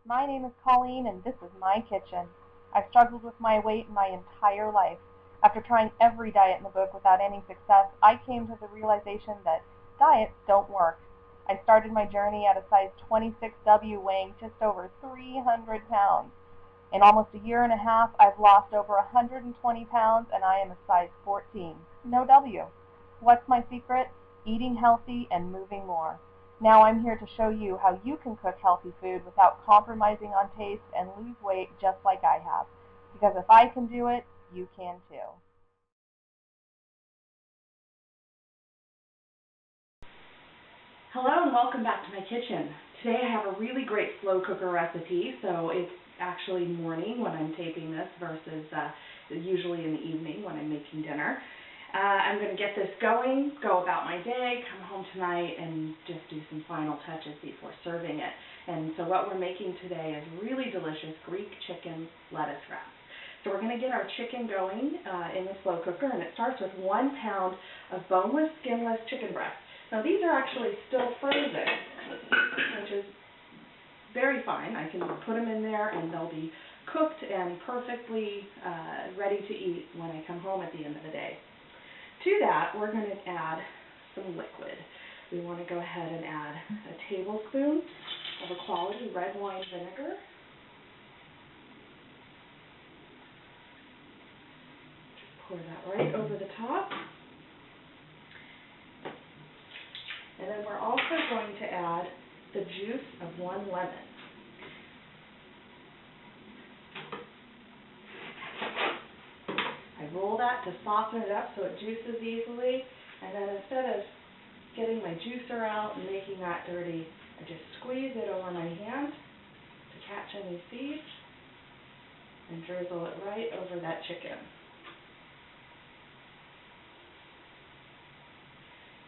My name is Colleen and this is my kitchen. I've struggled with my weight my entire life. After trying every diet in the book without any success, I came to the realization that diets don't work. I started my journey at a size 26W weighing just over 300 pounds. In almost a year and a half, I've lost over 120 pounds and I am a size 14. No W. What's my secret? Eating healthy and moving more. Now I'm here to show you how you can cook healthy food without compromising on taste and lose weight just like I have. Because if I can do it, you can too. Hello and welcome back to my kitchen. Today I have a really great slow cooker recipe, so it's actually morning when I'm taping this versus usually in the evening when I'm making dinner. I'm going to get this going, go about my day, come home tonight, and just do some final touches before serving it. And so what we're making today is really delicious Greek chicken lettuce wraps. So we're going to get our chicken going in the slow cooker, and it starts with 1 pound of boneless, skinless chicken breasts. Now these are actually still frozen, which is very fine. I can put them in there and they'll be cooked and perfectly ready to eat when I come home at the end of the day. To that, we're going to add some liquid. We want to go ahead and add a tablespoon of a quality red wine vinegar. Just pour that right over the top. And then we're also going to add the juice of 1 lemon. I roll that to soften it up so it juices easily, and then instead of getting my juicer out and making that dirty, I just squeeze it over my hand to catch any seeds and drizzle it right over that chicken.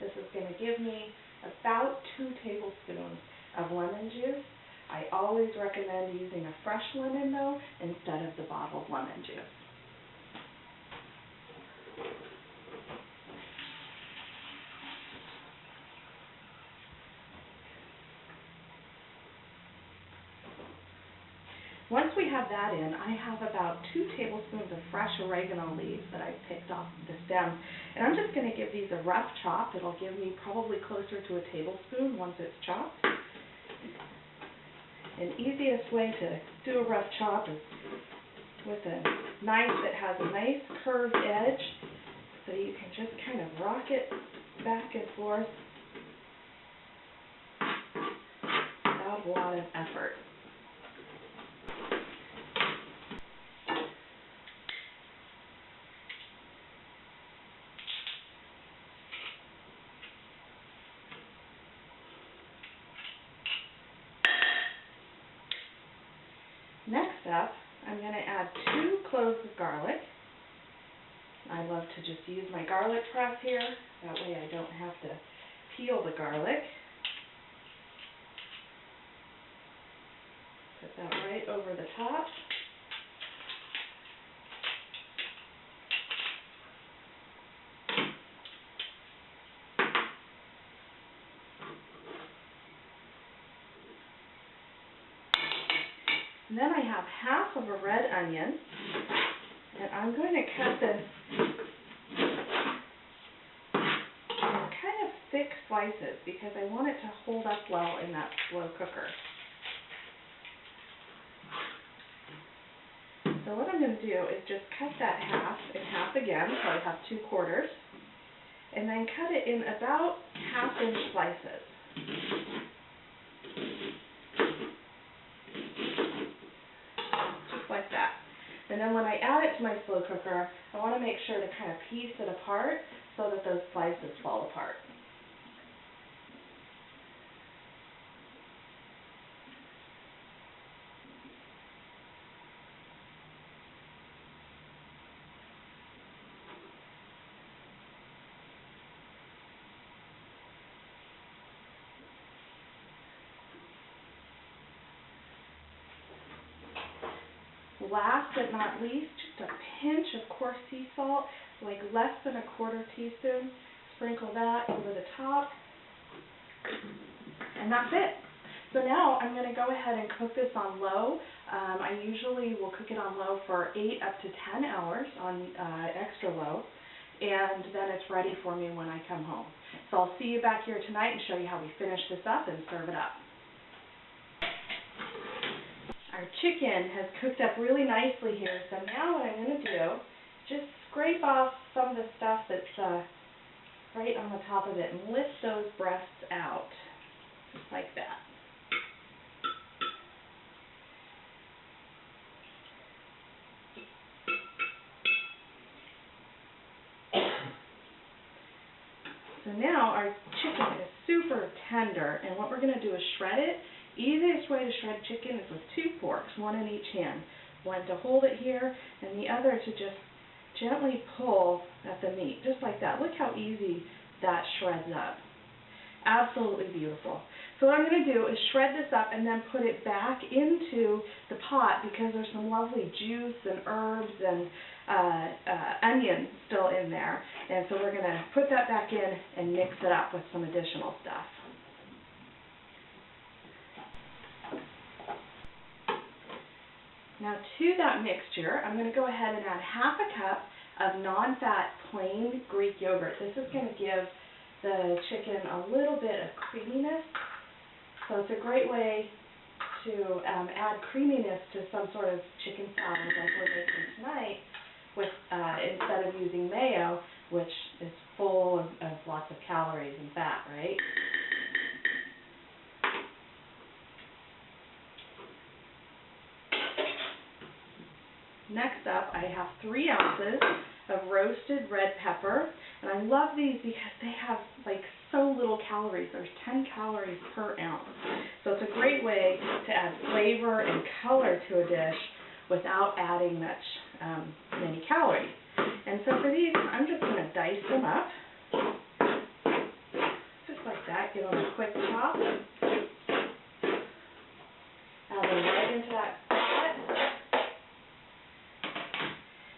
This is going to give me about 2 tablespoons of lemon juice. I always recommend using a fresh lemon though, instead of the bottled lemon juice. Once we have that in, I have about 2 tablespoons of fresh oregano leaves that I've picked off the stem. And I'm just going to give these a rough chop. It'll give me probably closer to a tablespoon once it's chopped. And easiest way to do a rough chop is with a knife that has a nice curved edge, so you can just kind of rock it back and forth without a lot of effort. Next up, I'm going to add 2 cloves of garlic. I love to just use my garlic press here. That way I don't have to peel the garlic. Put that right over the top. And then I have half of a red onion, and I'm going to cut this in kind of thick slices because I want it to hold up well in that slow cooker. So what I'm going to do is just cut that half in half again, so I have 2 quarters, and then cut it in about 1/2-inch slices. Like that. And then when I add it to my slow cooker, I want to make sure to kind of piece it apart so that those slices fall apart. Last but not least, just a pinch of coarse sea salt, like less than 1/4 teaspoon. Sprinkle that over the top, and that's it. So now I'm going to go ahead and cook this on low. I usually will cook it on low for 8 up to 10 hours on extra low, and then it's ready for me when I come home. So I'll see you back here tonight and show you how we finish this up and serve it up. Our chicken has cooked up really nicely here, so now what I'm going to do is just scrape off some of the stuff that's right on the top of it and lift those breasts out, just like that. So now our chicken is super tender, and what we're going to do is shred it. Easiest way to shred chicken is with 2 forks, one in each hand. One to hold it here, and the other to just gently pull at the meat, just like that. Look how easy that shreds up. Absolutely beautiful. So what I'm going to do is shred this up and then put it back into the pot because there's some lovely juice and herbs and onion still in there. And so we're going to put that back in and mix it up with some additional stuff. Now to that mixture, I'm going to go ahead and add half a cup of non-fat plain Greek yogurt. This is going to give the chicken a little bit of creaminess. So it's a great way to add creaminess to some sort of chicken salad like we're making tonight with, instead of using mayo, which is full of lots of calories and fat, right? Next up, I have 3 ounces of roasted red pepper, and I love these because they have like so little calories. There's 10 calories per ounce. So it's a great way to add flavor and color to a dish without adding many calories. And so for these, I'm just going to dice them up, just like that. Give them a quick chop. Add them right into that pot.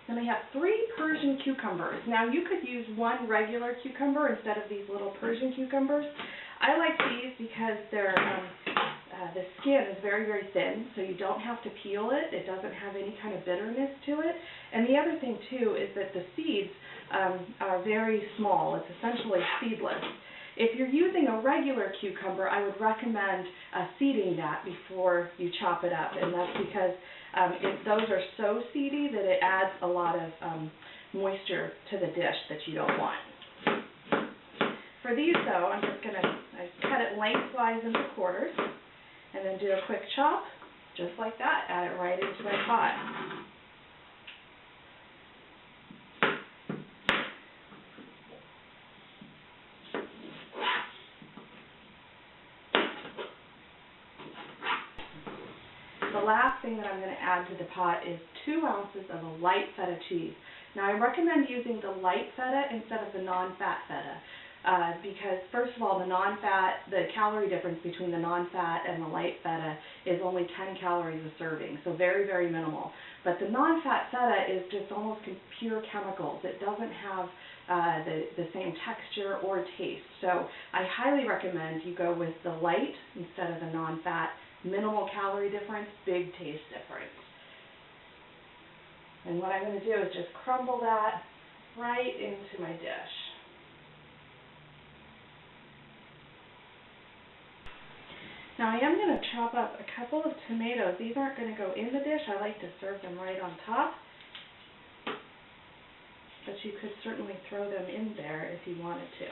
Then I have 3 Persian cucumbers. Now you could use 1 regular cucumber instead of these little Persian cucumbers. I like these because they're, the skin is very, very thin, so you don't have to peel it. It doesn't have any kind of bitterness to it. And the other thing too is that the seeds are very small. It's essentially seedless. If you're using a regular cucumber, I would recommend seeding that before you chop it up, and that's because those are so seedy that it adds a lot of moisture to the dish that you don't want. For these though, I'm just going to cut it lengthwise into quarters and then do a quick chop, just like that. Add it right into my pot. The last thing that I'm going to add to the pot is 2 ounces of a light feta cheese. Now I recommend using the light feta instead of the non-fat feta because first of all, the calorie difference between the non-fat and the light feta is only 10 calories a serving, so very, very minimal. But the non-fat feta is just almost pure chemicals. It doesn't have the same texture or taste. So I highly recommend you go with the light instead of the non-fat. Minimal calorie difference, big taste difference. And what I'm going to do is just crumble that right into my dish. Now I am going to chop up a couple of tomatoes. These aren't going to go in the dish. I like to serve them right on top. But you could certainly throw them in there if you wanted to.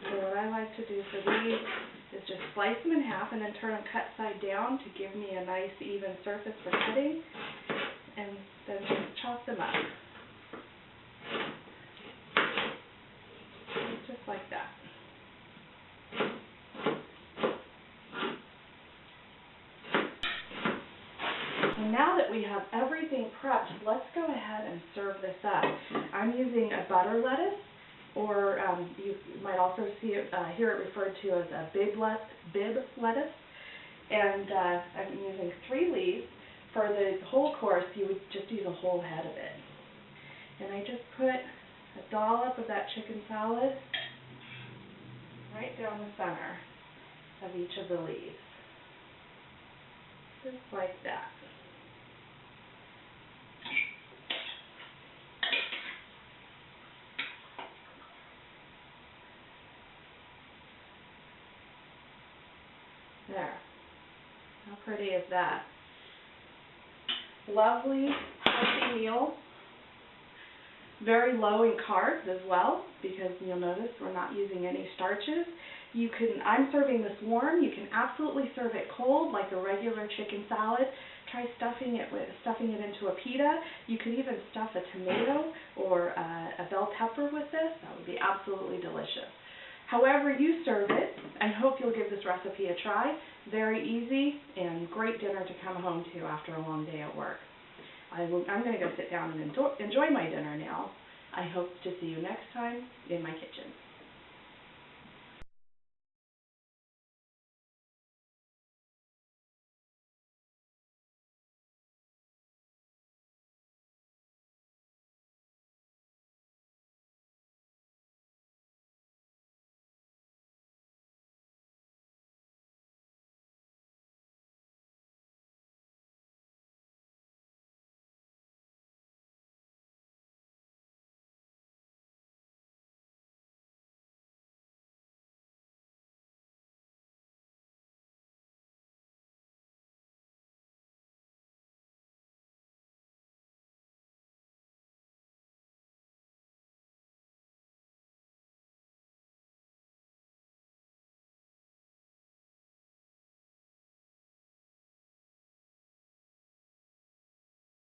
What I like to do for these is just slice them in half and then turn them cut side down to give me a nice even surface for cutting, and then just chop them up. Just like that. And now that we have everything prepped, let's go ahead and serve this up. I'm using a butter lettuce, or you might also hear it referred to as a bib lettuce. And I'm using 3 leaves. For the whole course, you would just use a whole head of it. And I just put a dollop of that chicken salad right down the center of each of the leaves. Just like that. There. How pretty is that? Lovely, healthy meal. Very low in carbs as well, because you'll notice we're not using any starches. I'm serving this warm. You can absolutely serve it cold, like a regular chicken salad. Try stuffing it into a pita. You could even stuff a tomato or a bell pepper with this. That would be absolutely delicious. However you serve it, I hope you'll give this recipe a try. Very easy and great dinner to come home to after a long day at work. I'm going to go sit down and enjoy my dinner now. I hope to see you next time in my kitchen.